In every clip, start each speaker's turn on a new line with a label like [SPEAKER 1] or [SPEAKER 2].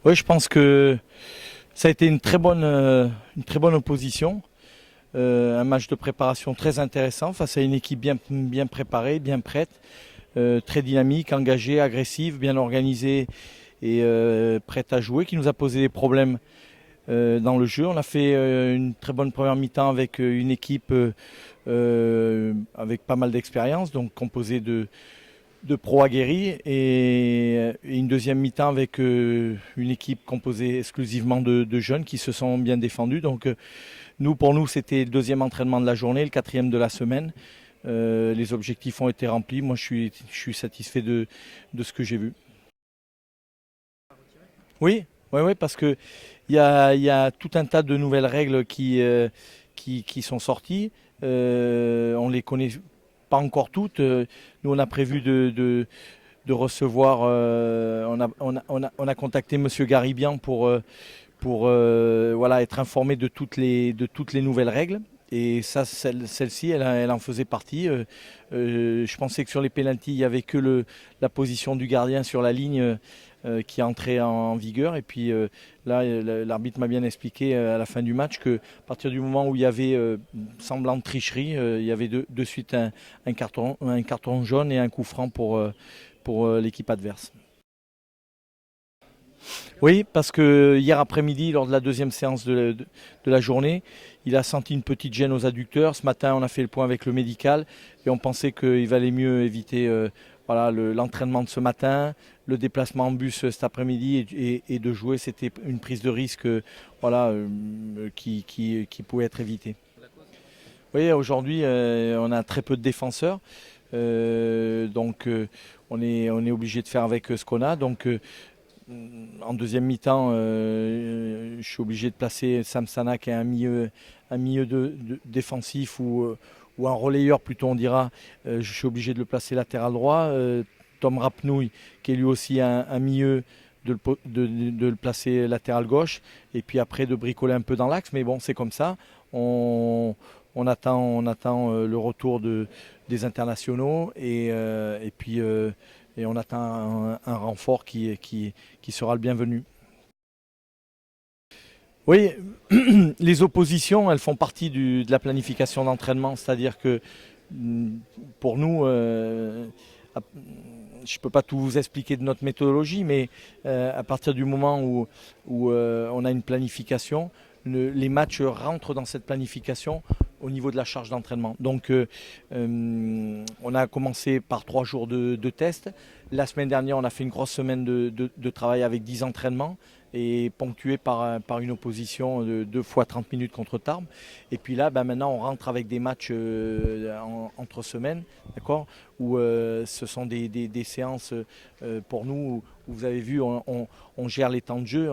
[SPEAKER 1] Oui, je pense que ça a été une très bonne opposition. Un match de préparation très intéressant face à une équipe bien préparée, bien prête, très dynamique, engagée, agressive, bien organisée et prête à jouer, qui nous a posé des problèmes dans le jeu. On a fait une très bonne première mi-temps avec une équipe avec pas mal d'expérience, donc composée de pros aguerris et une deuxième mi-temps avec une équipe composée exclusivement de jeunes qui se sont bien défendus. Donc pour nous, c'était le deuxième entraînement de la journée, le quatrième de la semaine. Les objectifs ont été remplis. Moi, je suis satisfait de ce que j'ai vu. Oui, oui, parce que il y a tout un tas de nouvelles règles qui sont sorties. On les connaît pas encore toutes. Nous, on a prévu de recevoir. On a contacté Monsieur Garibian pour voilà, être informé de toutes les nouvelles règles. Et ça, celle-ci, elle en faisait partie. Je pensais que sur les pénaltys, il n'y avait que la position du gardien sur la ligne qui entrait en vigueur. Et puis là, l'arbitre m'a bien expliqué à la fin du match que à partir du moment où il y avait semblant de tricherie, il y avait de suite un carton jaune et un coup franc pour l'équipe adverse. Oui, parce que hier après-midi, lors de la deuxième séance de la journée, il a senti une petite gêne aux adducteurs. Ce matin, on a fait le point avec le médical et on pensait qu'il valait mieux éviter voilà, l'entraînement de ce matin, le déplacement en bus cet après-midi et de jouer. C'était une prise de risque voilà, qui pouvait être évitée. Oui, aujourd'hui, on a très peu de défenseurs. Donc, on est obligé de faire avec ce qu'on a. Donc, en deuxième mi-temps, je suis obligé de placer Sam Sana qui est un milieu défensif ou un relayeur plutôt on dira. Je suis obligé de le placer latéral droit. Tom Rapnouille qui est lui aussi un milieu de le placer latéral gauche et puis après de bricoler un peu dans l'axe. Mais bon, c'est comme ça. On attend le retour des internationaux et puis et on attend un renfort qui sera le bienvenu. Oui, les oppositions, elles font partie de la planification d'entraînement, c'est-à-dire que pour nous, je ne peux pas tout vous expliquer de notre méthodologie, mais à partir du moment où on a une planification, les matchs rentrent dans cette planification au niveau de la charge d'entraînement. Donc on a commencé par 3 jours de tests. La semaine dernière, on a fait une grosse semaine de travail avec 10 entraînements et ponctué par une opposition de 2 fois 30 minutes contre Tarbes. Et puis là, maintenant, on rentre avec des matchs entre semaines, d'accord, où ce sont des séances pour nous, où vous avez vu, on gère les temps de jeu.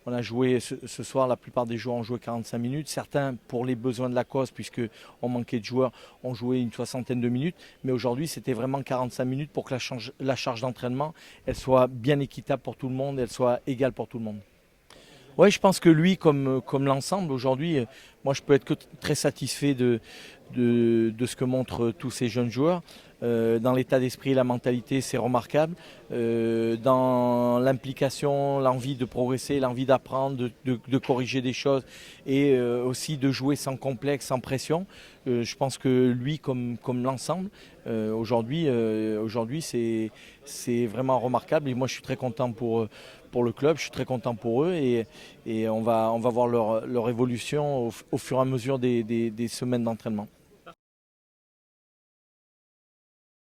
[SPEAKER 1] On a joué ce soir, la plupart des joueurs ont joué 45 minutes. Certains, pour les besoins de la cause, puisqu'on manquait de joueurs, ont joué une soixantaine de minutes. Mais aujourd'hui, c'était vraiment 45 minutes pour que la charge d'entraînement elle soit bien équitable pour tout le monde, elle soit égale pour tout le monde. Oui, je pense que lui, comme l'ensemble, aujourd'hui, moi, je peux être que très satisfait de ce que montrent tous ces jeunes joueurs. Dans l'état d'esprit, la mentalité, c'est remarquable. Dans l'implication, l'envie de progresser, l'envie d'apprendre, de corriger des choses et aussi de jouer sans complexe, sans pression. Je pense que lui, comme l'ensemble, aujourd'hui c'est vraiment remarquable. Et moi, je suis très content pour le club, je suis très content pour eux et on va voir leur évolution au fur et à mesure des semaines d'entraînement.